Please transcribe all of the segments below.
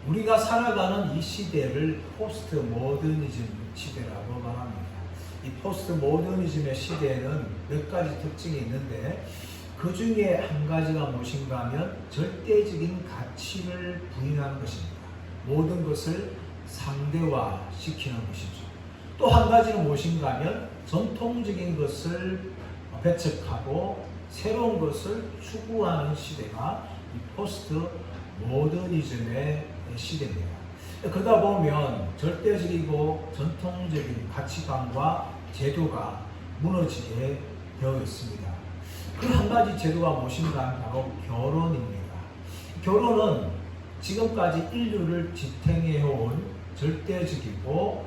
우리가 살아가는 이 시대를 포스트 모더니즘 시대라고 말합니다. 이 포스트 모더니즘의 시대에는 몇 가지 특징이 있는데 그 중에 한 가지가 무엇인가 하면 절대적인 가치를 부인하는 것입니다. 모든 것을 상대화시키는 것이죠. 또 한 가지는 무엇인가 하면 전통적인 것을 배척하고 새로운 것을 추구하는 시대가 이 포스트 모더니즘의 시대입니다. 그러다 보면 절대적이고 전통적인 가치관과 제도가 무너지게 되어 있습니다. 그 한 가지 제도가 무엇인가 하면 바로 결혼입니다. 결혼은 지금까지 인류를 지탱해온 절대적이고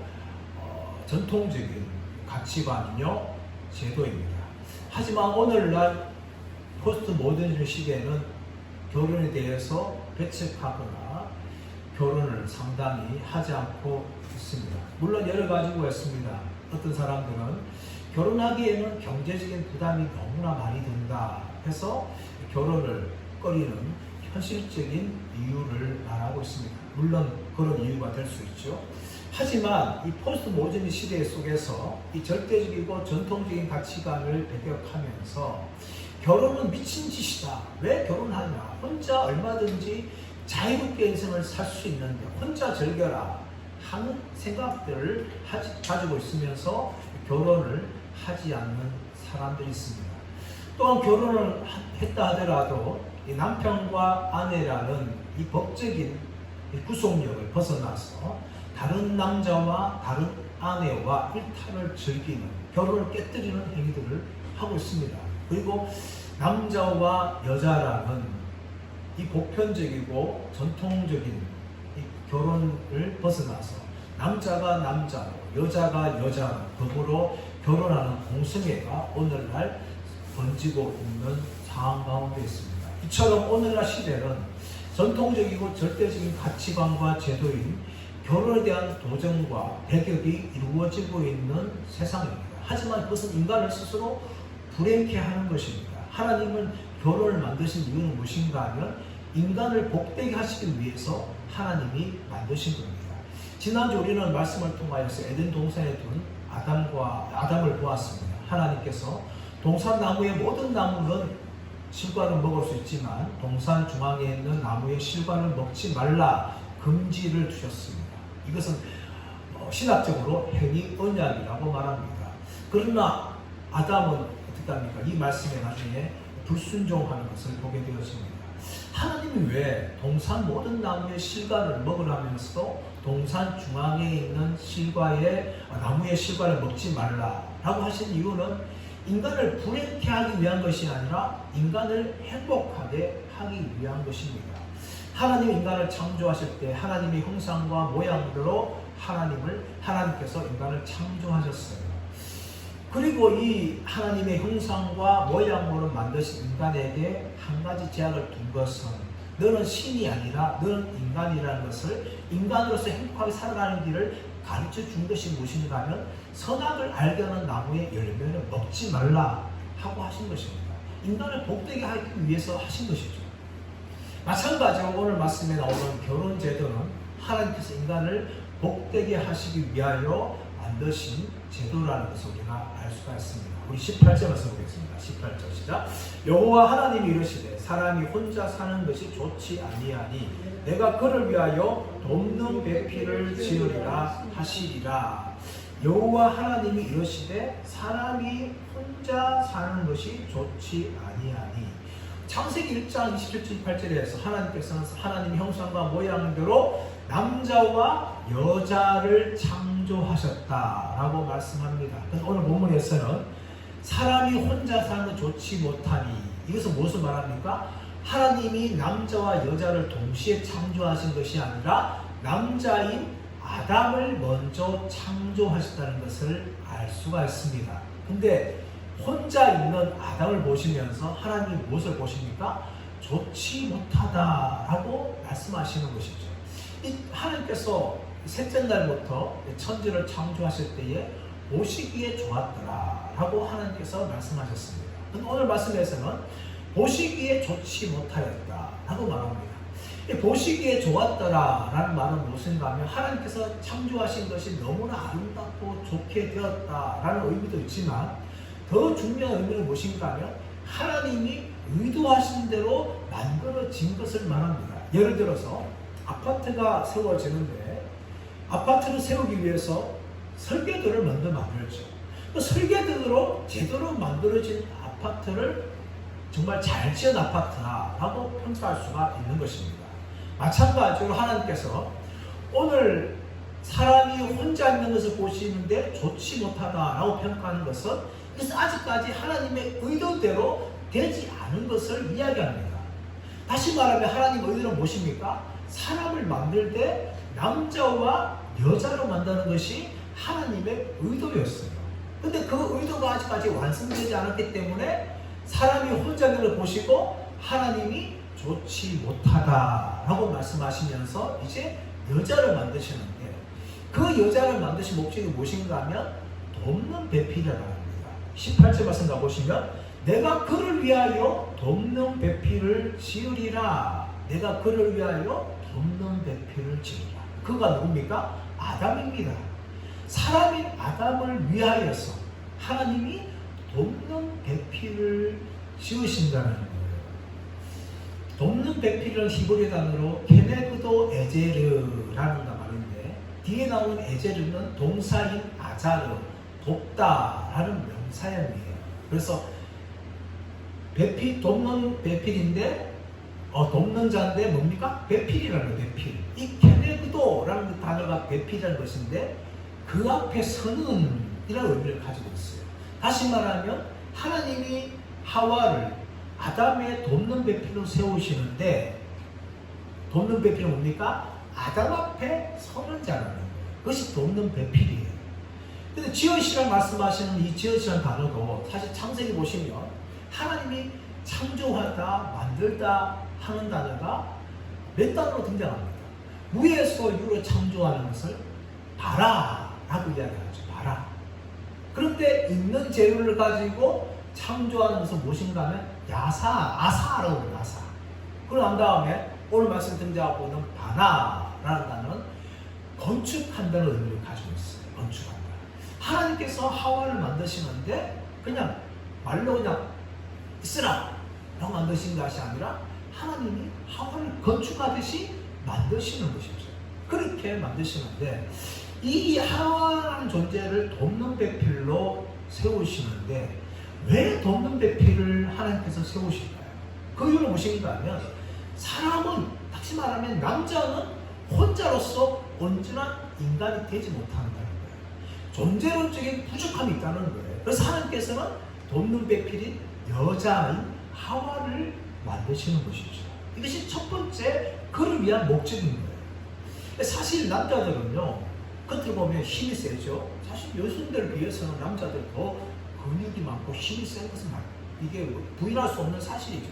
전통적인 가치관이며 제도입니다. 하지만 오늘날 포스트 모더니즘 시대에는 결혼에 대해서 배척하거나 결혼을 상당히 하지 않고 있습니다. 물론 여러 가지가 있습니다. 어떤 사람들은 결혼하기에는 경제적인 부담이 너무나 많이 든다 해서 결혼을 꺼리는 현실적인 이유를 말하고 있습니다. 물론 그런 이유가 될 수 있죠. 하지만 이 포스트 모더니즘 시대 속에서 이 절대적이고 전통적인 가치관을 배격하면서 결혼은 미친 짓이다. 왜 결혼하냐? 혼자 얼마든지 자유롭게 인생을 살 수 있는데 혼자 즐겨라 하는 생각들을 가지고 있으면서 결혼을 하지 않는 사람들이 있습니다. 또한 결혼을 했다 하더라도 이 남편과 아내라는 이 법적인 구속력을 벗어나서 다른 남자와 다른 아내와 일탈을 즐기는 결혼을 깨뜨리는 행위들을 하고 있습니다. 그리고 남자와 여자라는 이 보편적이고 전통적인 이 결혼을 벗어나서 남자가 남자로 여자가 여자로 더불어 결혼하는 공성애가 오늘날 번지고 있는 상황 가운데 있습니다. 이처럼 오늘날 시대는 전통적이고 절대적인 가치관과 제도인 결혼에 대한 도전과 배격이 이루어지고 있는 세상입니다. 하지만 그것은 인간을 스스로 불행케 하는 것입니다. 하나님은 결혼을 만드신 이유는 무엇인가 하면 인간을 복되게 하시기 위해서 하나님이 만드신 겁니다. 지난주 우리는 말씀을 통하여서 에덴 동산에 둔 아담을 보았습니다. 하나님께서 동산 나무의 모든 나무는 실과를 먹을 수 있지만 동산 중앙에 있는 나무의 실과를 먹지 말라 금지를 주셨습니다. 이것은 신학적으로 행위 언약이라고 말합니다. 그러나 아담은 어떻게 합니까? 이 말씀에 나중에 불순종하는 것을 보게 되었습니다. 하나님이 왜 동산 모든 나무의 실과를 먹으라면서도 동산 중앙에 있는 나무의 실과를 먹지 말라라고 하신 이유는 인간을 불행케 하기 위한 것이 아니라 인간을 행복하게 하기 위한 것입니다. 하나님 인간을 창조하실 때 하나님의 형상과 모양대로 하나님께서 인간을 창조하셨어요. 그리고 이 하나님의 형상과 모양으로 만드신 인간에게 한 가지 제약을 둔 것은 너는 신이 아니라 너는 인간이라는 것을 인간으로서 행복하게 살아가는 길을 가르쳐 준 것이 무엇인가 하면 선악을 알게 하는 나무의 열매를 먹지 말라 하고 하신 것입니다. 인간을 복되게 하기 위해서 하신 것이죠. 마찬가지로 오늘 말씀에 나오는 결혼 제도는 하나님께서 인간을 복되게 하시기 위하여 만드신 제도라는 것을 우리가 알 수가 있습니다. 우리 18절에서 보겠습니다. 18절 시작. 여호와 하나님이 이르시되 사람이 혼자 사는 것이 좋지 아니하니 내가 그를 위하여 돕는 배필을 지으리라 하시리라. 여호와 하나님이 이르시되 사람이 혼자 사는 것이 좋지 아니하니. 창세기 1장 27절 28절에서 하나님께서는 하나님의 형상과 모양대로 남자와 여자를 창조하셨다라고 말씀합니다. 오늘 본문에서는 사람이 혼자 사는 것 좋지 못하니 이것은 무엇을 말합니까? 하나님이 남자와 여자를 동시에 창조하신 것이 아니라 남자인 아담을 먼저 창조하셨다는 것을 알 수가 있습니다. 근데 혼자 있는 아담을 보시면서 하나님이 무엇을 보십니까? 좋지 못하다라고 말씀하시는 것이죠. 하나님께서 셋째 날부터 천지를 창조하실 때에 보시기에 좋았더라라고 하나님께서 말씀하셨습니다. 오늘 말씀에서는 보시기에 좋지 못하였다라고 말합니다. 보시기에 좋았더라라는 말은 무엇인가 하면 하나님께서 창조하신 것이 너무나 아름답고 좋게 되었다라는 의미도 있지만 더 중요한 의미는 무엇인가 하면 하나님이 의도하신 대로 만들어진 것을 말합니다. 예를 들어서 아파트가 세워지는데 아파트를 세우기 위해서 설계도를 먼저 만들죠. 그 설계도로 제대로 만들어진 아파트를 정말 잘 지은 아파트라고 평가할 수가 있는 것입니다. 마찬가지로 하나님께서 오늘 사람이 혼자 있는 것을 보시는데 좋지 못하다라고 평가하는 것은 그래서 아직까지 하나님의 의도대로 되지 않은 것을 이야기합니다. 다시 말하면 하나님의 의도는 무엇입니까? 사람을 만들 때 남자와 여자로 만드는 것이 하나님의 의도였어요. 근데 그 의도가 아직까지 완성되지 않았기 때문에 사람이 혼자 있는 걸 보시고 하나님이 좋지 못하다라고 말씀하시면서 이제 여자를 만드시는데 그 여자를 만드신 목적이 무엇인가 하면 돕는 배필이라고 합니다. 18절 말씀 가보시면 내가 그를 위하여 돕는 배필을 지으리라. 내가 그를 위하여 돕는 배필을 지으리라. 그가 누굽니까? 아담입니다. 사람인 아담을 위하여서 하나님이 돕는 배필을 지으신다는 거예요. 돕는 배필은 히브리 단어로 케네그도 에제르라는 말인데 뒤에 나오는 에제르는 동사인 아자르, 돕다라는 명사형이에요. 그래서 배필, 돕는 배필인데 돕는 자인데 뭡니까? 배필이라는 거예요. 배필. 이 케네그도라는 단어가 배필이라는 것인데 그 앞에 서는 이라는 의미를 가지고 있어요. 다시 말하면 하나님이 하와를 아담의 돕는 배필로 세우시는데 돕는 배필은 뭡니까? 아담 앞에 서는 자라는 거예요. 그것이 돕는 배필이에요. 근데 지엇이라고 말씀하시는 이 지엇이라는 단어도 사실 창세기 보시면 하나님이 창조하다, 만들다 하는 단어가 몇 단어로 등장합니다. 위에서 유로 창조하는 것을 바라라고 이야기하죠. 바라. 그런데 있는 재료를 가지고 창조하는 것은 무엇인가 하면 아사라고 해요. 야사. 그러고 난 다음에 오늘 말씀 등장하고 있는 바나라는 단어는 건축한다는 의미를 가지고 있어요. 건축한다. 하나님께서 하와를 만드시는데 그냥 말로 그냥 있으라 라고 만드신 것이 아니라 하나님이 하와를 건축하듯이 만드시는 것이죠. 그렇게 만드시는데 이 하와라는 존재를 돕는 배필로 세우시는데 왜 돕는 배필을 하나님께서 세우실까요? 그 이유는 무엇인가 하면 사람은 다시 말하면 남자는 혼자로서 온전한 인간이 되지 못한다는 거예요. 존재론적인 부족함이 있다는 거예요. 그래서 하나님께서는 돕는 배필인 여자인 하와를 만드시는 것이죠. 이것이 첫 번째 그를 위한 목적인 거예요. 사실 남자들은요 겉으로 보면 힘이 세죠. 사실 여성들에 비해서는 남자들 더 근육이 많고 힘이 센 것은 이게 부인할 수 없는 사실이죠.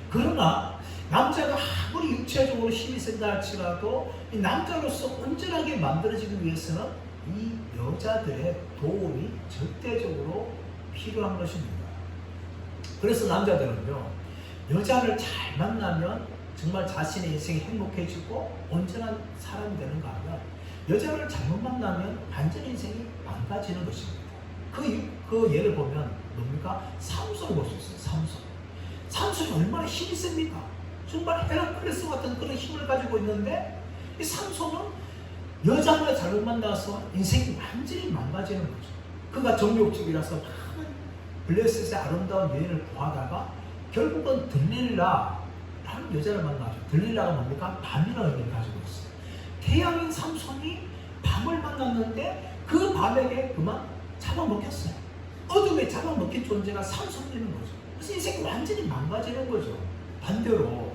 그러나 남자가 아무리 육체적으로 힘이 센다 할지라도 이 남자로서 온전하게 만들어지기 위해서는 이 여자들의 도움이 절대적으로 필요한 것입니다. 그래서 남자들은요 여자를 잘 만나면 정말 자신의 인생이 행복해지고 온전한 사람이 되는가 하면 여자를 잘못 만나면 완전 인생이 망가지는 것입니다. 그 예를 보면 뭡니까? 삼손을 볼 수 있어요. 삼손이 얼마나 힘이 셉니까? 정말 헤라클레스 같은 그런 힘을 가지고 있는데 이 삼손은 여자를 잘못 만나서 인생이 완전히 망가지는 거죠. 그가 정욕적이라서 많은 블레셋의 아름다운 여인을 구하다가 결국은 들릴라라는 여자를 만나죠. 들릴라가 뭡니까? 밤이라는 의미를 가지고 있어요. 태양인 삼손이 밤을 만났는데 그 밤에게 그만 잡아먹혔어요. 어둠에 잡아먹힌 존재가 삼손되는 거죠. 그래서 인생이 완전히 망가지는 거죠. 반대로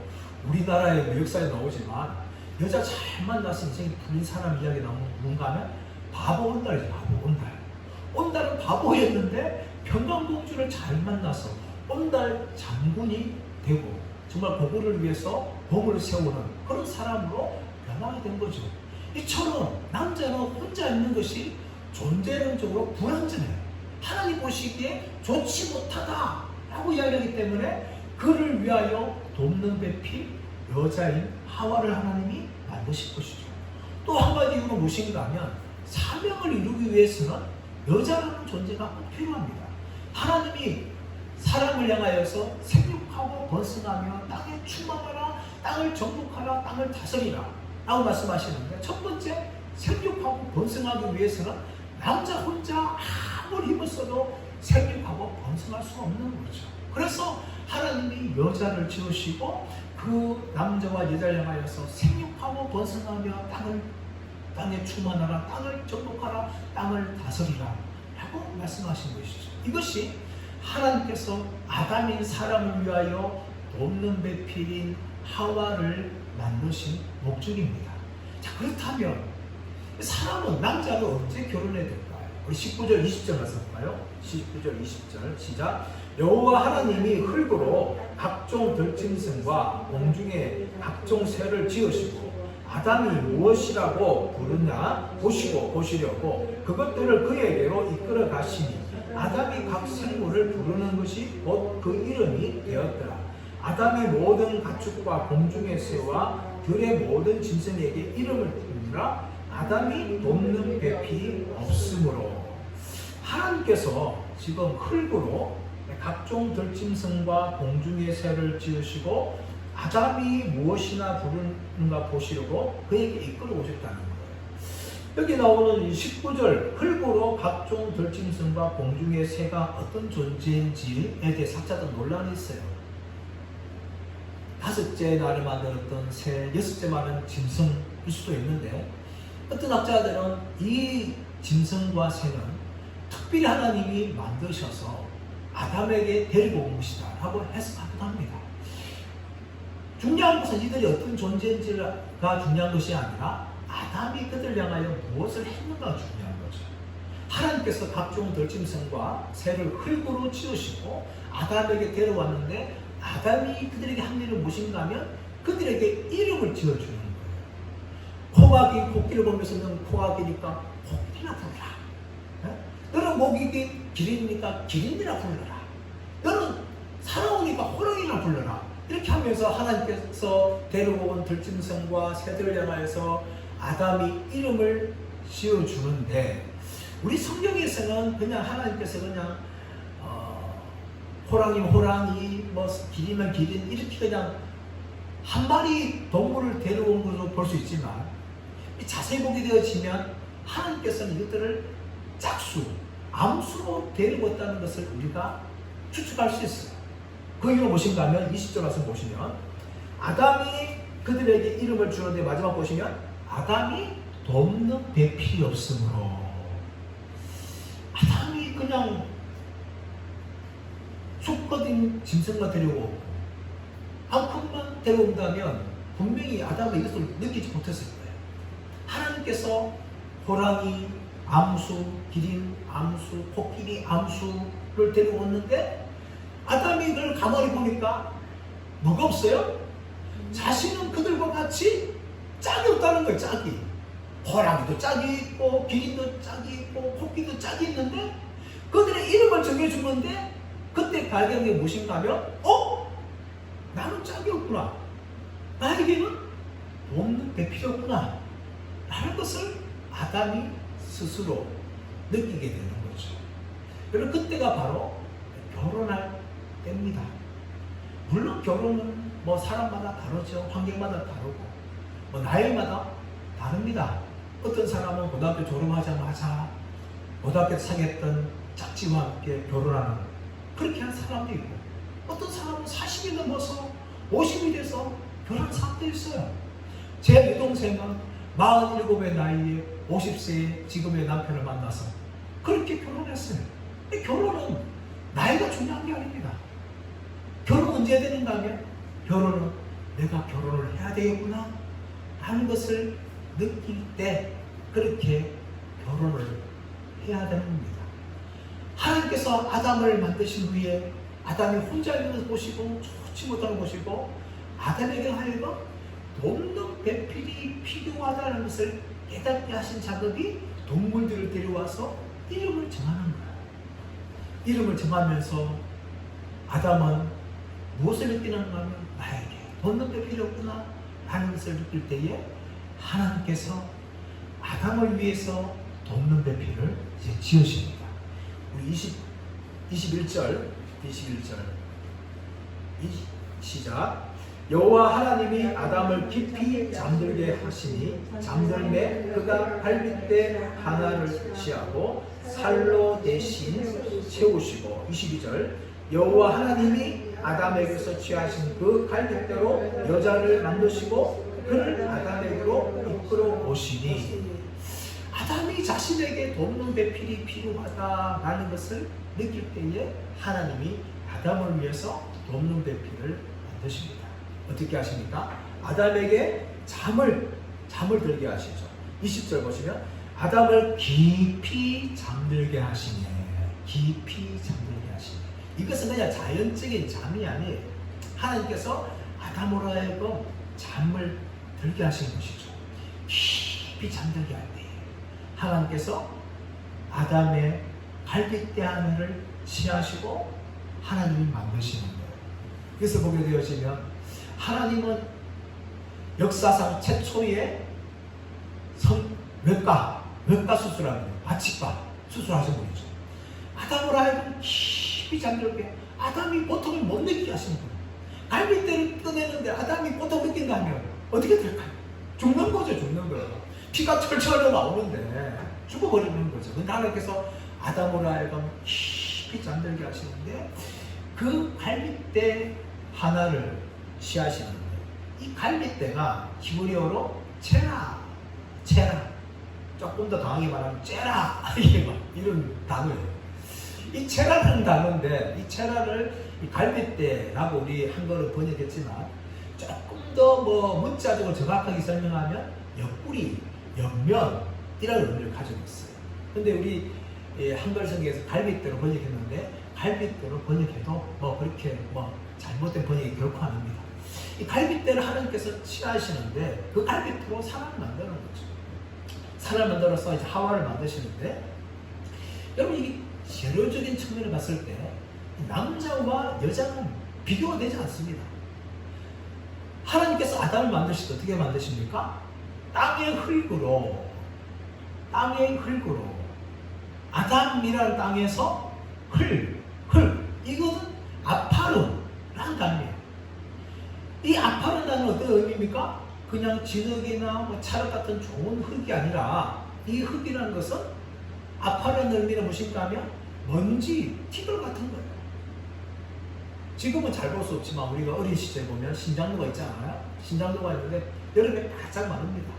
우리나라의 역사에 나오지만 여자 잘 만나서 인생이 풀린 사람 이야기 나오면 누군가 하면 바보 온달이죠. 바보 온달. 온달은 바보였는데 평강공주를 잘 만나서 온달 장군이 되고 정말 그거를 위해서 공을 세우는 그런 사람으로 변하게 된 거죠. 이처럼 남자는 혼자 있는 것이 존재론적으로 불완전해요. 하나님 보시기에 좋지 못하다라고 이야기하기 때문에 그를 위하여 돕는 배필 여자인 하와를 하나님이 만드실 것이죠. 또 한 가지 이유는 무엇인가 하면 사명을 이루기 위해서는 여자라는 존재가 꼭 필요합니다. 하나님이 사람을 향하여서 생육하고 번성하며 땅에 충만하라, 땅을 정복하라, 땅을 다스리라 라고 말씀하시는데, 첫 번째 생육하고 번성하기 위해서는 남자 혼자 아무리 힘을 써도 생육하고 번성할 수 없는 거죠. 그래서 하나님이 여자를 지으시고 그 남자와 여자를 향하여서 생육하고 번성하며 땅에 충만하라, 땅을 정복하라, 땅을 다스리라 라고 말씀하신 것이죠. 이것이 하나님께서 아담인 사람을 위하여 돕는 배필인 하와를 만드신 목적입니다. 자, 그렇다면 사람은, 남자는 언제 결혼해야 될까요? 우리 19절 20절 말씀 볼까요? 19절 20절 시작. 여호와 하나님이 흙으로 각종 들짐승과 공중의 각종 새를 지으시고 아담이 무엇이라고 부르냐 보시려고 그것들을 그에게로 이끌어 가시니 아담이 각 생물을 부르는 것이 곧 그 이름이 되었더라. 아담의 모든 가축과 공중의 새와 들의 모든 짐승에게 이름을 부르니라. 아담이 돕는 배필이 없으므로. 하나님께서 지금 흙으로 각종 들짐승과 공중의 새를 지으시고 아담이 무엇이나 부르는가 보시려고 그에게 이끌어 오셨다는 거예요. 여기 나오는 19절 흙으로 각종 들짐승과 공중의 새가 어떤 존재인지에 대해 학자들 논란이 있어요. 다섯째 날에 만들었던 새, 여섯째 말은 짐승일 수도 있는데, 어떤 학자들은 이 짐승과 새는 특별히 하나님이 만드셔서 아담에게 데리고 온 것이다 라고 해석하기도 합니다. 중요한 것은 이들이 어떤 존재인지가 중요한 것이 아니라 아담이 그들을 향하여 무엇을 했는가가 중요한 거죠. 하나님께서 각종 들짐승과 새를 흙으로 지으시고 아담에게 데려왔는데, 아담이 그들에게 한 일은 무엇인가 하면 그들에게 이름을 지어주는 거예요. 코가 긴 코끼리를 보면서 너는 코가 기니까 코끼리나 부르라. 너는 목이 긴 기린이니까 기린이라 불러라. 너는 사나우니까 호랑이라 불러라. 이렇게 하면서 하나님께서 데려온 들짐승과 새들을 향하여서 아담이 이름을 지어주는데, 우리 성경에서는 그냥 하나님께서 그냥 호랑이면 호랑이, 뭐 기린이면 기린 이렇게 그냥 한 마리 동물을 데려온 것으로 볼 수 있지만, 자세히 보게 되어지면 하나님께서는 이것들을 짝수, 암수로 데리고 왔다는 것을 우리가 추측할 수 있어요. 그 이유는 무엇인가 하면 20절 말씀 보시면 아담이 그들에게 이름을 주는데, 마지막 보시면 아담이 돕는 배필이 없으므로. 아담이 그냥 숲거든 짐승만 데려오고 암컷만 데려온다면 분명히 아담은 이것을 느끼지 못했을 거예요. 하나님께서 호랑이, 암수, 기린, 암수, 코끼리, 암수를 데려왔는데 아담이 그걸 가만히 보니까 뭐가 없어요? 자신은 그들과 같이 짝이 없다는 거예요. 짝이. 호랑이도 짝이 있고 기린도 짝이 있고 코끼리도 짝이 있는데 그들의 이름을 정해주는데, 그때 발견한 게 무엇인가 하면 나는 짝이 없구나, 나에게는 돕는 배필이 없구나 라는 것을 아담이 스스로 느끼게 되는 거죠. 그리고 그때가 바로 결혼할 때입니다. 물론 결혼은 뭐 사람마다 다르죠. 환경마다 다르고 뭐 나이마다 다릅니다. 어떤 사람은 고등학교 졸업하자마자 고등학교 사귀었던 짝지와 함께 결혼하는, 그렇게 한 사람도 있고, 어떤 사람은 40이 넘어서 50이 돼서 결혼한 사람도 있어요. 제 여동생은 47의 나이에 50세에 지금의 남편을 만나서 그렇게 결혼했어요. 결혼은 나이가 중요한 게 아닙니다. 결혼 언제 해야 되는가 하면, 결혼은 내가 결혼을 해야 되겠구나 하는 것을 느낄 때 그렇게 결혼을 해야 되는 겁니다. 하나님께서 아담을 만드신 후에 아담이 혼자 있는 곳이고 좋지 못한 곳이고, 아담에게 하여금 돕는 배필이 필요하다는 것을 깨닫게 하신 작업이 동물들을 데려와서 이름을 정하는 거예요. 이름을 정하면서 아담은 무엇을 느끼는가 하면 나에게 돕는 배필이 없구나 하는 것을 느낄 때에 하나님께서 아담을 위해서 돕는 배필을 이제 지으십니다. 우리 21절 시작. 여호와 하나님이 아담을 깊이 잠들게 하시니 잠들매 그가 갈빗대 하나를 취하고 살로 대신 채우시고 22절. 여호와 하나님이 아담에게서 취하신 그 갈빗대로 여자를 만드시고 그를 아담에게로 이끌어 오시니 아담이 자신에게 돕는 배필이 필요하다라는 것을 느낄 때에 하나님이 아담을 위해서 돕는 배필을 만드십니다. 어떻게 하십니까? 아담에게 잠을 들게 하시죠. 20절 보시면 아담을 깊이 잠들게 하시네. 깊이 잠들게 하시네. 이것은 그냥 자연적인 잠이 아니에요. 하나님께서 아담으로 하여금 잠을 들게 하신 것이죠. 깊이 잠들게 할 때 하나님께서 아담의 갈빗대 하나를 취하시고 하나님이 만드시는 거예요. 그래서 보게 되어지면 하나님은 역사상 최초의 외과 수술하는 거예요. 바치과 수술하신 분이죠. 아담으로 하여금 깊이 잠들게 아담이 고통을 못 느끼게 하시는 거예요. 갈빗대를 꺼내는데 아담이 고통 느낀다면 어떻게 될까요? 죽는 거죠. 죽는 거예요. 피가 철철 나오는데 죽어버리는 거죠. 근데 하나님께서 아담으로 하여금 깊이 잠들게 하시는데 그 갈빗대 하나를 취하시는데 이 갈빗대가 히브리어로 체라 조금 더 강하게 말하면 체라 이런 단어예요. 이 체라라는 단어인데 이 체라를 이 갈빗대라고 우리 한글로 번역했지만 조금 더 문자적으로 정확하게 설명하면 옆구리, 옆면이라는 의미를 가지고 있어요. 근데 우리 한글 성경에서 갈빗대로 번역했는데 갈빗대로 번역해도 그렇게 잘못된 번역이 결코 아닙니다. 이 갈빗대를 하나님께서 취하시는데 그 갈빗대로 사람을 만드는 거죠. 사람을 만들어서 이제 하와를 만드시는데 여러분 이게 재료적인 측면을 봤을 때 남자와 여자는 비교가 되지 않습니다. 하나님께서 아담을 만드실 때 어떻게 만드십니까? 땅의 흙으로 아담이라는 땅에서 흙 이거는 아파르라는 단어예요. 이 아파르라는 어떤 의미입니까? 그냥 진흙이나 찰흙 같은 좋은 흙이 아니라 이 흙이라는 것은 아파르는 의미는 무엇인가 하면 먼지, 티끌 같은 거예요. 지금은 잘 볼 수 없지만 우리가 어린 시절에 보면 신장로가 있잖아요. 신장로가 있는데 여름에 바짝 마릅니다.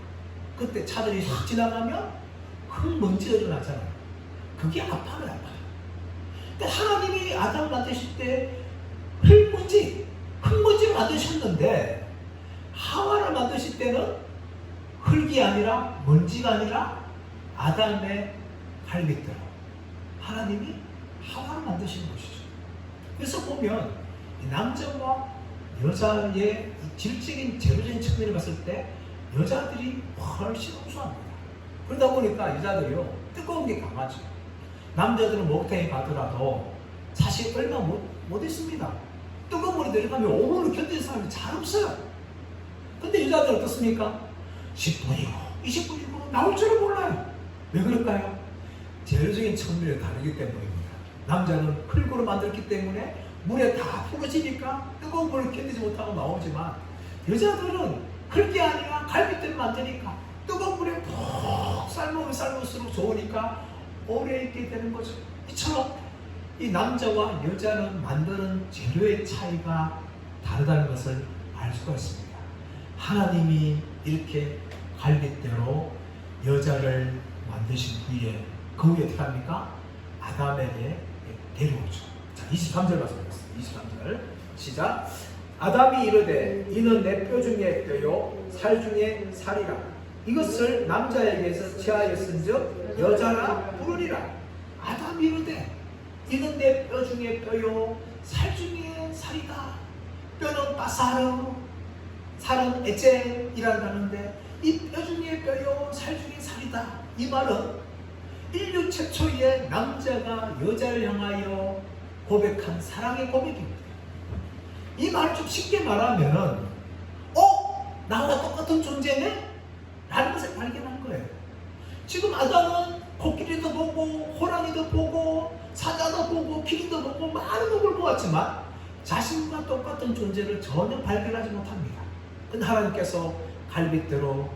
그때 차들이 확 지나가면 흙먼지가 일어나잖아요. 그게 아파요. 근데 하나님이 아담 만드실 때 흙먼지를 만드셨는데 하와를 만드실 때는 흙이 아니라 먼지가 아니라 아담의 갈빗대로 하나님이 하와를 만드시는 것이죠. 그래서 보면 남자와 여자의 질적인 제로적인 측면을 봤을 때 여자들이 훨씬 우수합니다. 그러다 보니까 여자들이요 뜨거운 게 강하죠. 남자들은 목욕탕에 가더라도 사실 얼마 못 있습니다. 뜨거운 물에 들어가면 5분을 견디는 사람이 잘 없어요. 근데 여자들은 어떻습니까? 10분이고 20분이고 나올 줄은 몰라요. 왜 그럴까요? 제로적인 측면이 다르기 때문입니다. 남자는 흙으로 만들기 때문에 물에 다 풀어지니까 뜨거운 물을 견디지 못하고 나오지만 여자들은 흙이 아니라 갈빗대를 만드니까 뜨거운 물에 푹 삶으면 삶을수록 좋으니까 오래 있게 되는 거죠. 이처럼 이 남자와 여자는 만드는 재료의 차이가 다르다는 것을 알 수가 있습니다. 하나님이 이렇게 갈빗대로 여자를 만드신 후에 그 후에 어떻게 합니까? 아담에게 데려오죠. 자, 23절 말씀드리겠습니다. 23절 시작. 아담이 이르되 이는 내 뼈 중에 뼈요 살 중에 살이라. 이것을 남자에게서 취하였은즉 여자라 부르리라. 아담이 이르되 이는 내 뼈 중에 뼈요 살 중에 살이다. 뼈는 바사르, 살은 에체이란다는데 이 뼈 중에 뼈요 살 중에 살이다. 이 말은 인류 최초의 남자가 여자를 향하여 고백한 사랑의 고백입니다. 이 말을 좀 쉽게 말하면은 나와 똑같은 존재네? 라는 것을 발견한 거예요. 지금 아담은 코끼리도 보고 호랑이도 보고 사자도 보고 기린도 보고 많은 걸 보았지만 자신과 똑같은 존재를 전혀 발견하지 못합니다. 근데 하나님께서 갈빗대로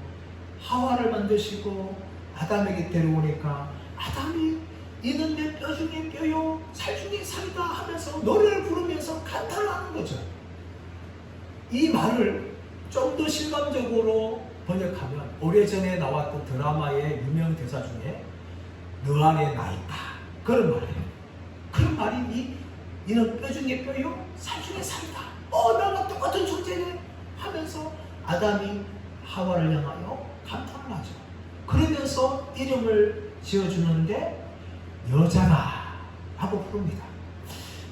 하와를 만드시고 아담에게 데려오니까 아담이 이는 내 뼈 중에 뼈요 살 중에 살이다 하면서 노래를 부르면서 감탄을 하는 거죠. 이 말을 좀 더 실감적으로 번역하면 오래전에 나왔던 드라마의 유명 대사 중에 너 안에 나 있다 그런 말이에요. 그런 말이 이는 뼈 중에 뼈요 살 중에 살이다. 나랑 똑같은 존재네 하면서 아담이 하와를 향하여 감탄을 하죠. 그러면서 이름을 지어주는데 여자라 하고 부릅니다.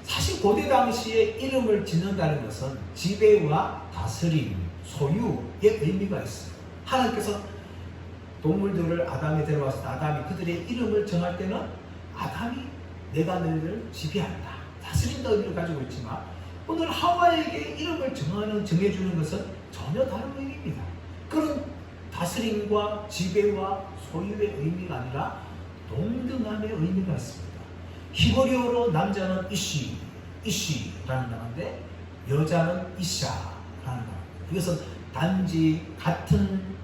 사실 고대 당시에 이름을 짓는다는 것은 지배와 다스림, 소유의 의미가 있어요. 하나님께서 동물들을 아담에 데려왔을 때 아담이 그들의 이름을 정할 때는 아담이 내가 너희를 지배한다, 다스린다 의미를 가지고 있지만 오늘 하와에게 이름을 정해주는 것은 전혀 다른 의미입니다. 그런 다스림과 지배와 소유의 의미가 아니라 동등함의 의미가 있습니다. 히브리어로 남자는 이시라는 단어인데 여자는 이샤라는 단어입니다. 이것은 단지 같은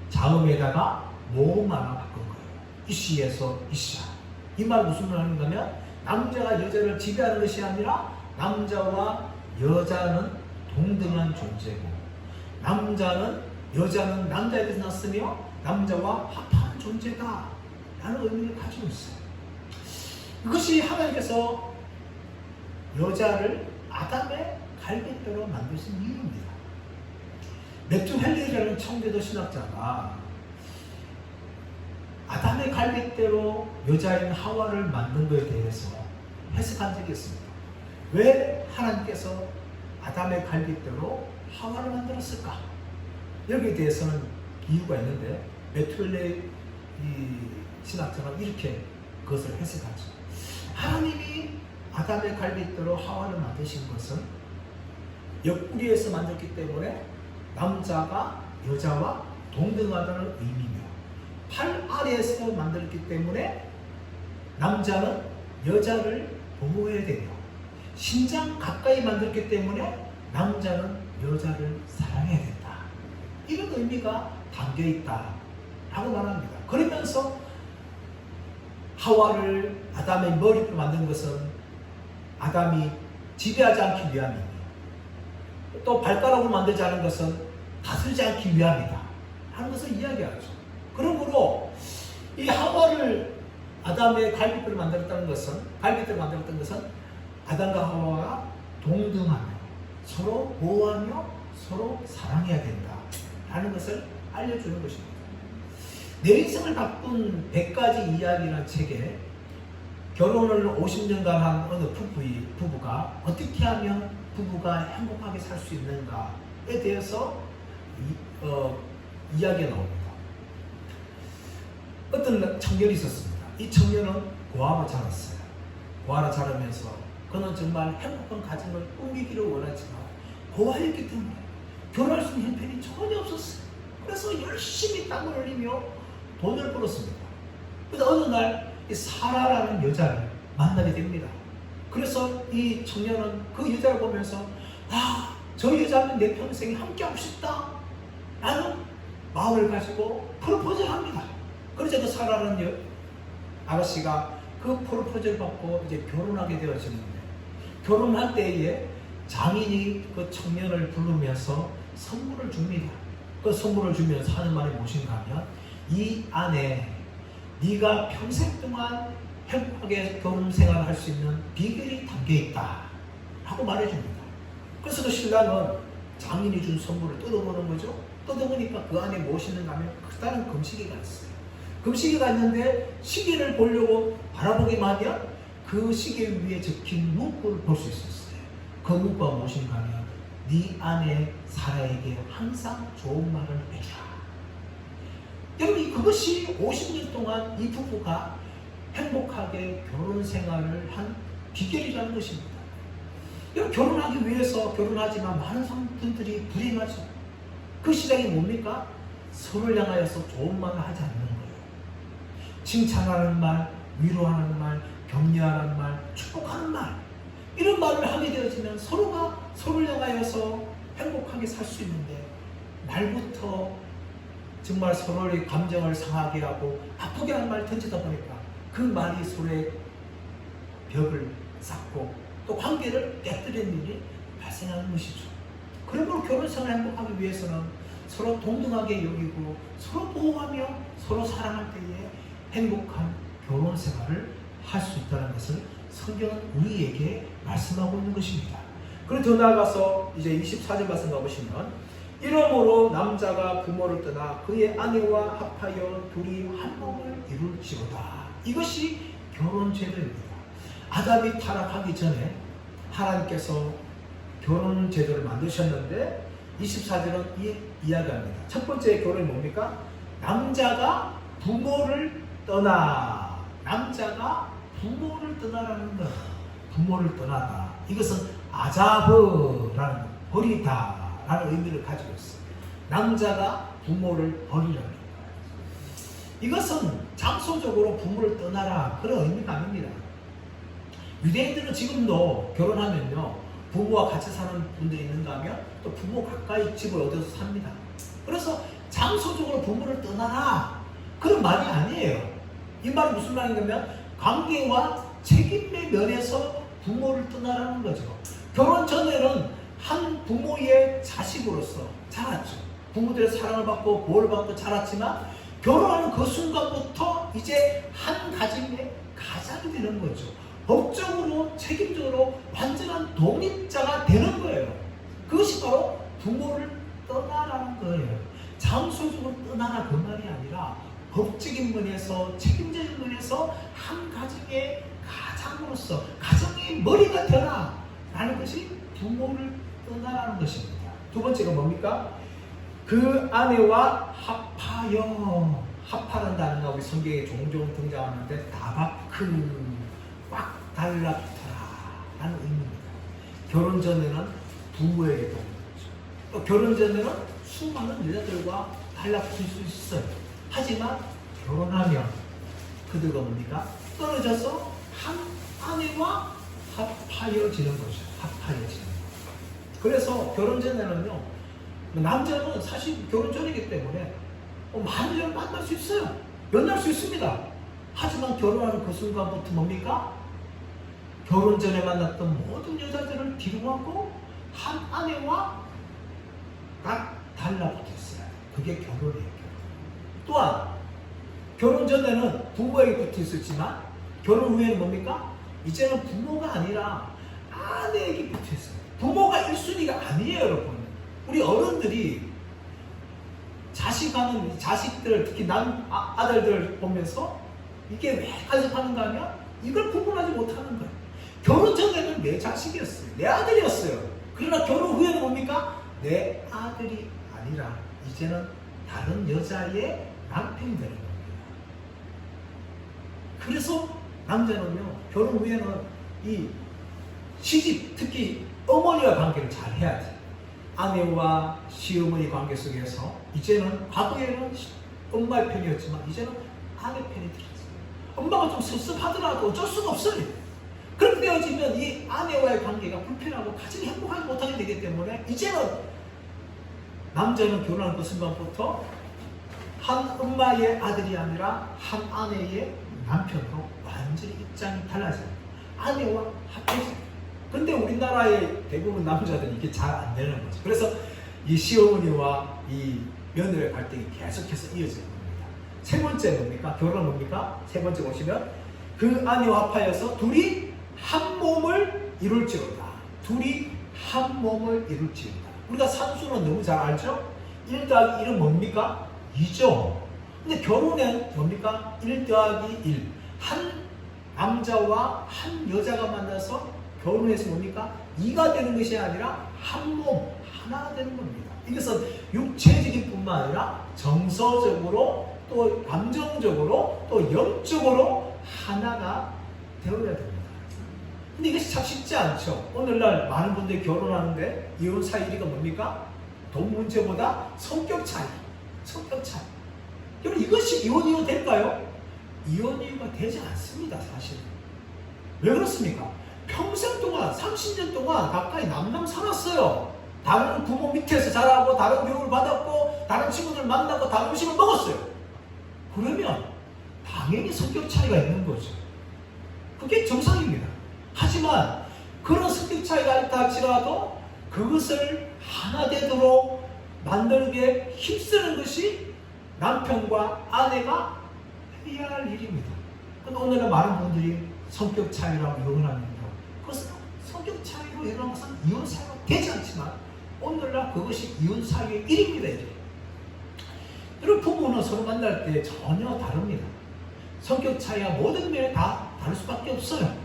자음에다가 모음 하나 바꾼 거예요. 이시에서 이샤. 이 말 무슨 말인가 하면 남자가 여자를 지배하는 것이 아니라 남자와 여자는 동등한 존재고 여자는 남자에게서 났으며 남자와 합한 존재다 라는 의미를 가지고 있어요. 이것이 하나님께서 여자를 아담의 갈빗대로 만드신 이유입니다. 매튜 헨리라는 청교도 신학자가 아담의 갈빗대로 여자인 하와를 만든 것에 대해서 해석한 적이 있습니다. 왜 하나님께서 아담의 갈빗대로 하와를 만들었을까? 여기에 대해서는 이유가 있는데 매튜 헨리 신학자가 이렇게 그것을 해석하죠. 하나님이 아담의 갈빗대로 하와를 만드신 것은 옆구리에서 만들었기 때문에 남자가 여자와 동등하다는 의미며 팔 아래에서 만들었기 때문에 남자는 여자를 보호해야 되며 신장 가까이 만들었기 때문에 남자는 여자를 사랑해야 된다. 이런 의미가 담겨있다 라고 말합니다. 그러면서 하와를 아담의 머리로 만든 것은 아담이 지배하지 않기 위함이며 또 발가락으로 만들지 않은 것은 다스리지 않기 위함이다 하는 것을 이야기하죠. 그러므로 이 하와를 아담의 갈빗대로 만들었던 것은 아담과 하와가 동등하며 서로 보호하며 서로 사랑해야 된다 라는 것을 알려주는 것입니다. 내 인생을 바꾼 100가지 이야기라는 책에 결혼을 50년간 한 어느 부부가 어떻게 하면 부부가 행복하게 살 수 있는가에 대해서 이야기가 나옵니다. 어떤 청년이 있었습니다. 이 청년은 고아로 자랐어요. 고아로 자라면서 그는 정말 행복한 가정을 꾸미기를 원하지만 고아였기 때문에 결혼할 수 있는 형편이 전혀 없었어요. 그래서 열심히 땀을 흘리며 돈을 벌었습니다. 그래서 어느 날 이 사라라는 여자를 만나게 됩니다. 그래서 이 청년은 그 여자를 보면서 저 여자는 내 평생에 함께하고 싶다 라는 마음을 가지고 프로포즈를 합니다. 그래서 그 사라라는 아가씨가 그 프로포즈를 받고 이제 결혼하게 되어지는데 결혼할 때에 장인이 그 청년을 부르면서 선물을 줍니다. 그 선물을 주면서 하는 말이 무엇인가 하면 이 안에 네가 평생 동안 행복하게 결혼 생활을 할 수 있는 비결이 담겨있다 하고 말해줍니다. 그래서 그 신랑은 장인이 준 선물을 뜯어보는 거죠. 뜯어보니까 그 안에 무엇이 있는가 하면 크다란 금시계가 있어요. 금시계가 있는데 시계를 보려고 바라보기만 하면 그 시계 위에 적힌 문구를 볼 수 있었어요. 그 문구가 무엇인가 하면 네 안에 사라에게 항상 좋은 말을 해주라. 여러분 그것이 50년 동안 이 부부가 행복하게 결혼 생활을 한 비결이라는 것입니다. 결혼하기 위해서 결혼하지만 많은 분들이 불행하죠. 그 시작이 뭡니까? 서로를 향하여서 좋은 말을 하지 않는 거예요. 칭찬하는 말, 위로하는 말, 격려하는 말, 축복하는 말, 이런 말을 하게 되어지면 서로가 서로를 향하여서 행복하게 살 수 있는데, 말부터 정말 서로의 감정을 상하게 하고 아프게 하는 말을 던지다 보니까 그 말이 서로의 벽을 쌓고 또 관계를 깨뜨리는 일이 발생하는 것이죠. 그러므로 결혼생활을 행복하기 위해서는 서로 동등하게 여기고 서로 보호하며 서로 사랑할 때에 행복한 결혼생활을 할 수 있다는 것을 성경은 우리에게 말씀하고 있는 것입니다. 그리고 더 나아가서 이제 24절 말씀 가보시면, 이러므로 남자가 부모를 떠나 그의 아내와 합하여 둘이 한 몸을 이룰지어다. 이것이 결혼 제도입니다. 아담이 타락하기 전에 하나님께서 결혼 제도를 만드셨는데 24절은 이야기합니다. 첫 번째 결혼이 뭡니까? 남자가 부모를 떠나. 남자가 부모를 떠나라는 것. 부모를 떠나다. 이것은 아자브라는, 버리다라는 의미를 가지고 있어요. 남자가 부모를 버리라는 거예요. 이것은 장소적으로 부모를 떠나라, 그런 의미가 아닙니다. 유대인들은 지금도 결혼하면요, 부모와 같이 사는 분들이 있는가 하면 또 부모 가까이 집을 얻어서 삽니다. 그래서 장소적으로 부모를 떠나라, 그런 말이 아니에요. 이 말이 무슨 말이냐면 관계와 책임의 면에서 부모를 떠나라는 거죠. 결혼 전에는 한 부모의 자식으로서 자랐죠. 부모들의 사랑을 받고 보호를 받고 자랐지만 결혼하는 그 순간부터 이제 한 가정의 가장이 되는 거죠. 법적으로 책임적으로 완전한 독립자가 되는 거예요. 그것이 바로 부모를 떠나라는 거예요. 장소적으로 떠나라 그 말이 아니라 법적인 면에서 책임적인 면에서 한 가정의 가장으로서 가정의 머리가 되라 라는 것이 부모를 떠나라는 것입니다. 두 번째가 뭡니까? 그 아내와 합하라는 단어가 우리 성경에 종종 등장하는데 다바크, 꽉 달라붙어라 라는 의미입니다. 결혼 전에는 부모에게 도는 거죠. 결혼 전에는 수많은 여자들과 달라붙을 수 있어요. 하지만 결혼하면 그들과 뭡니까? 떨어져서 한 아내와 합하여지는 거죠. 합하여지는 거. 그래서 결혼 전에는요, 남자는 사실 결혼 전이기 때문에 많은 여자를 만날 수 있어요. 만날 수 있습니다. 하지만 결혼하는 그 순간부터 뭡니까? 결혼 전에 만났던 모든 여자들을 뒤로하고 한 아내와 딱 달라붙어 있어요. 그게 결혼이에요. 또한 결혼 전에는 부모에게 붙어 있었지만 결혼 후에는 뭡니까? 이제는 부모가 아니라 아내에게 붙어 있어요. 부모가 1순위가 아니에요, 여러분. 우리 어른들이 자식들, 특히 아들들 보면서 이게 왜 간섭하는가 하면 이걸 구분하지 못하는 거예요. 결혼 전에는 내 자식이었어요. 내 아들이었어요. 그러나 결혼 후에는 뭡니까? 내 아들이 아니라 이제는 다른 여자의 남편이 되는 겁니다. 그래서 남자는요, 결혼 후에는 이 시집, 특히 어머니와 관계를 잘 해야 돼. 아내와 시어머니 관계 속에서 이제는 과거에는 엄마의 편이었지만 이제는 아내 편이 들었어요. 엄마가 좀 섭섭하더라도 어쩔 수가 없어요. 그렇게 되어지면 이 아내와의 관계가 불편하고 가정이 행복하지 못하게 되기 때문에 이제는 남자는 결혼한 그 순간부터 한 엄마의 아들이 아니라 한 아내의 남편으로 완전히 입장이 달라져요. 아내와 합해져요. 근데 우리나라의 대부분 남자들은 이게 잘 안 되는 거죠. 그래서 이 시어머니와 이 며느리의 갈등이 계속해서 이어지는 겁니다. 세 번째 뭡니까? 결혼은 뭡니까? 세 번째 보시면 그 아내와 합하여서 둘이 한 몸을 이룰지어다. 둘이 한 몸을 이룰지어다. 우리가 산수는 너무 잘 알죠? 1 더하기 1은 뭡니까? 2죠. 근데 결혼은 뭡니까? 1 더하기 1. 한 남자와 한 여자가 만나서 결혼해서 뭡니까? 2가 되는 것이 아니라 한 몸, 하나가 되는 겁니다. 이것은 육체적인 뿐만 아니라 정서적으로 또 감정적으로 또 영적으로 하나가 되어야 됩니다. 근데 이것이 참 쉽지 않죠. 오늘날 많은 분들이 결혼하는데 이혼 사유 1위가 뭡니까? 돈 문제보다 성격 차이. 성격 차이. 여러분 이것이 이혼 이유가 될까요? 이혼 이유가 되지 않습니다. 사실은. 왜 그렇습니까? 평생 동안 30년 동안 가까이 남남 살았어요. 다른 부모 밑에서 자라고 다른 교육을 받았고 다른 친구들 만나고 다른 음식을 먹었어요. 그러면 당연히 성격 차이가 있는 거죠. 그게 정상입니다. 하지만 그런 성격 차이가 있다 할지라도 그것을 하나 되도록 만들기 위해 힘쓰는 것이 남편과 아내가 해야 할 일입니다. 그런데 오늘은 많은 분들이 성격 차이라고 이혼을 합니다. 그것은 성격 차이로 이런 것은 이혼 사유가 되지 않지만 오늘날 그것이 이혼 사유의 1위입니다. 여러분 부부는 서로 만날 때 전혀 다릅니다. 성격 차이와 모든 면에 다 다를 수밖에 없어요.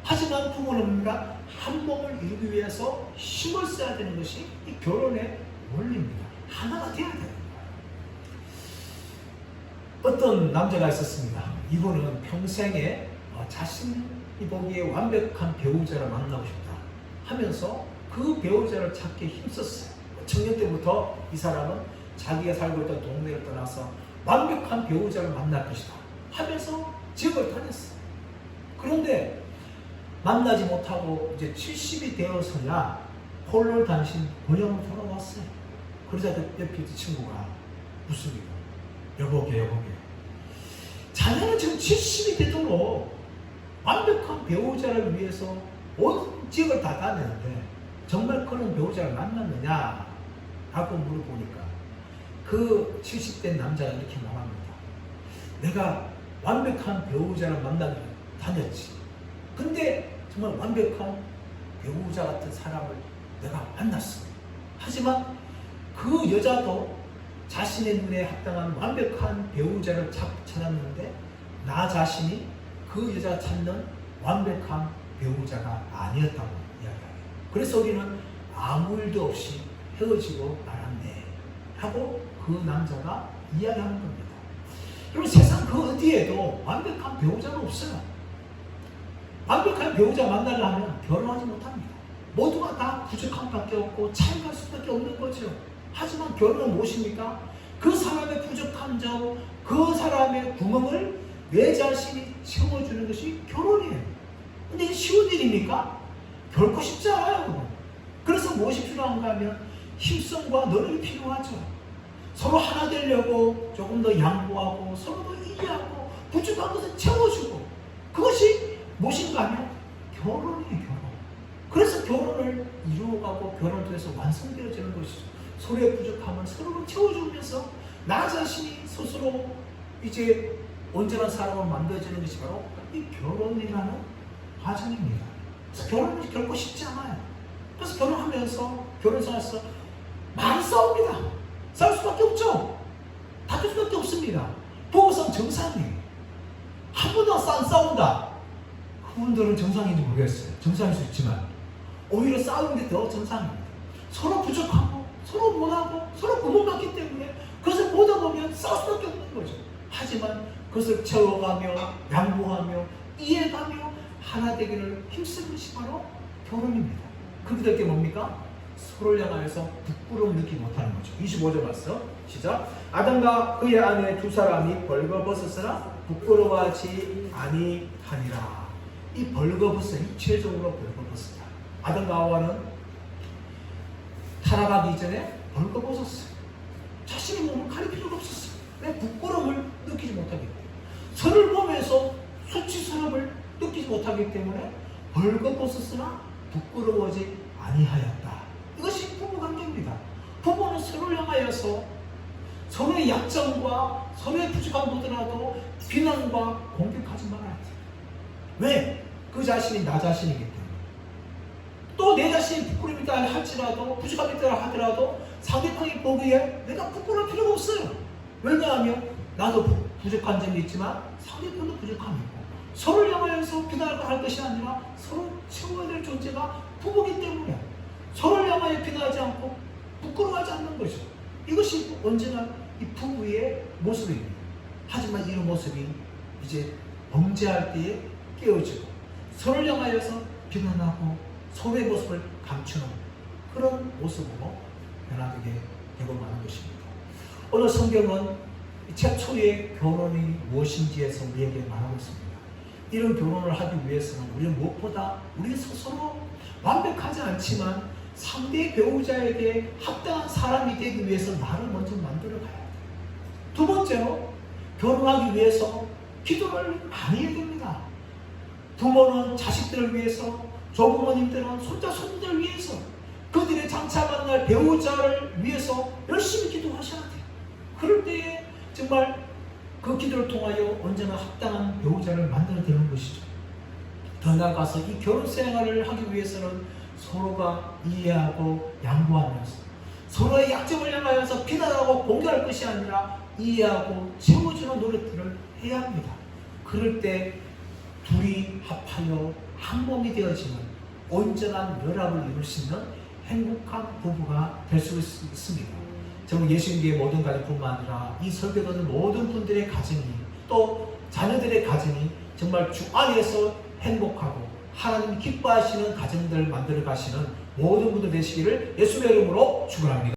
하지만 부부는 뭔가 한 몸을 이루기 위해서 힘을 써야 되는 것이 이 결혼의 원리입니다. 하나가 되어야 되는 거예요. 어떤 남자가 있었습니다. 이분은 평생에 자신이 보기에 완벽한 배우자를 만나고 싶다 하면서 그 배우자를 찾기 힘썼어요. 청년 때부터 이 사람은 자기가 살고 있던 동네를 떠나서 완벽한 배우자를 만날 것이다 하면서 지역을 다녔어요. 그런데 만나지 못하고 이제 70이 되어서야 홀로 단신 고향으로 돌아왔어요. 그러자 그 옆에 친구가 묻습니다. 여보게 자네는 지금 70이 되도록 완벽한 배우자를 위해서 온 지역을 다 다녔는데 정말 그런 배우자를 만났느냐? 라고 물어보니까 그 70대 남자가 이렇게 말합니다. 내가 완벽한 배우자를 만나기 다녔지. 근데 정말 완벽한 배우자 같은 사람을 내가 만났어. 하지만 그 여자도 자신의 눈에 합당한 완벽한 배우자를 찾았는데 나 자신이 그 여자가 찾는 완벽한 배우자가 아니었다고 이야기해요. 그래서 우리는 아무 일도 없이 헤어지고 말았네 하고 그 남자가 이야기하는 겁니다. 여러분 세상 그 어디에도 완벽한 배우자는 없어요. 완벽한 배우자 만나려면 결혼하지 못합니다. 모두가 다 부족함 밖에 없고 차이가 수밖에 없는 거죠. 하지만 결혼은 무엇입니까? 그 사람의 부족한 점, 그 사람의 구멍을 내 자신이 채워주는 것이 결혼이에요. 근데 이게 쉬운 일입니까? 결코 쉽지 않아요. 그래서 무엇이 필요한가 하면 힘성과 노력이 필요하죠. 서로 하나 되려고 조금 더 양보하고 서로 더 이해하고 부족한 것을 채워주고 그것이 무엇인가 하면 결혼이에요. 결혼. 그래서 결혼을 이루어가고 결혼을 통해서 완성되어지는 것이죠. 서로의 부족함을 서로 채워주면서 나 자신이 스스로 이제 온전한 사람을 만들어지는 것이 바로 이 결혼이라는 과정입니다. 그래서 결혼은 결코 쉽지 않아요. 그래서 결혼하면서 결혼생활에서 많이 싸웁니다. 싸울 수밖에 없죠. 다툴 수밖에 없습니다. 부부싸움 정상이에요. 한 번도 안 싸운다. 그분들은 정상인지 모르겠어요. 정상일 수 있지만 오히려 싸우는 게 더 정상입니다. 서로 부족하고 서로 못하고 서로 구멍 났기 때문에 그것을 보다 보면 싸울 수밖에 없는 거죠. 하지만 그것을 채워가며 양보하며 이해가며 하나 되기를 힘쓰는 것이 바로 결혼입니다. 그렇게 될 게 뭡니까? 서로를 향하여서 부끄러움 느끼지 못하는 거죠. 25절 말씀 시작. 아담과 그의 아내 두 사람이 벌거벗었으나 부끄러워하지 아니하니라. 이 벌거벗은 입체적으로 벌거벗었다. 아담과 하와는 타락하기 이전에 벌거벗었어요. 자신의 몸을 가릴 필요가 없었어요. 왜? 부끄러움을 느끼지 못하기 때문에. 서로를 보면서 수치스러움을 느끼지 못하기 때문에 벌거벗었으나 부끄러워하지 아니하였다. 이것이 부부관계입니다. 부부는 서로를 향하여서 서로의 약점과 서로의 부족함 보더라도 비난과 공격하지 말아야 돼요. 왜? 그 자신이 나 자신이기 때문에. 또 내 자신이 부끄러움이 있다 할지라도 부족함이 있다 하더라도 상대방이 보기에 내가 부끄러울 필요가 없어요. 왜냐하면 나도 부족한 점이 있지만 상대방도 부족함이 있고 서로를 향하여서 비난을 할 것이 아니라 서로 채워야 될 존재가 부부이기 때문에 서로를 향하여 비난하지 않고 부끄러워하지 않는 거죠. 이것이 언제나 이 부부의 모습입니다. 하지만 이런 모습이 이제 범죄할 때에 깨어지고 서로를 향하여서 비난하고 서로의 모습을 감추는 그런 모습으로 변화되게 되고 마는 것입니다. 오늘 성경은 최초의 결혼이 무엇인지에서 우리에게 말하고 있습니다. 이런 결혼을 하기 위해서는 우리는 무엇보다 우리 스스로 완벽하지 않지만 상대 배우자에게 합당한 사람이 되기 위해서 나를 먼저 만들어 가야 돼요. 두 번째로 결혼하기 위해서 기도를 많이 해야 됩니다. 부모는 자식들을 위해서, 조부모님들은 손자 손녀들을 위해서, 그들의 장차 만날 배우자를 위해서 열심히 기도하셔야 돼요. 그럴 때에 정말 그 기도를 통하여 언제나 합당한 배우자를 만들어내는 것이죠. 더 나아가서 이 결혼 생활을 하기 위해서는 서로가 이해하고 양보하면서 서로의 약점을 향하여서 비난하고 공격할 것이 아니라 이해하고 채워주는 노력들을 해야 합니다. 그럴 때 둘이 합하여 한 몸이 되어지는 온전한 결합을 이룰 수 있는 행복한 부부가 될 수 있습니다. 정말 예수님의 모든 가정뿐만 아니라 이 설교 듣는 모든 분들의 가정이 또 자녀들의 가정이 정말 주 안에서 행복하고 하나님이 기뻐하시는 가정들을 만들어 가시는 모든 분들 되시기를 예수님의 이름으로 축원합니다.